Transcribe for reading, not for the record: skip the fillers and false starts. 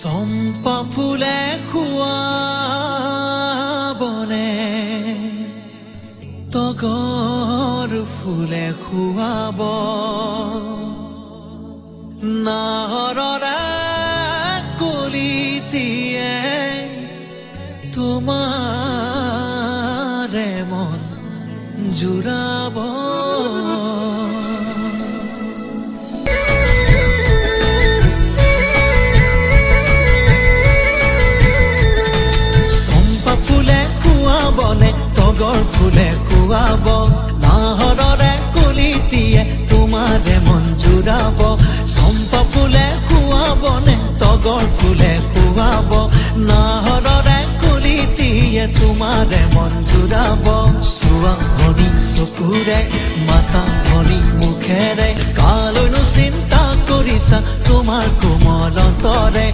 চম্পা ফুলে খুৱাবনে তগৰ ফুলে খুৱাব নাহৰৰে কলিতিয়ে তোমাৰে মন জুৰাব তগৰ ফুলে খুৱাব নাহৰৰে কলিতিয়ে তোমাৰে মন জুৰাব চম্পা ফুলে খুৱাবনে তগৰ ফুলে খুৱাব নাহৰৰে কলিতিয়ে তোমাৰে মন জুৰাব চোৱা ভনী চকুৰে মাতা ভনী মুখেৰে কালৈনো চিন্তা কৰিছা তোমাৰ কোমল অন্তৰে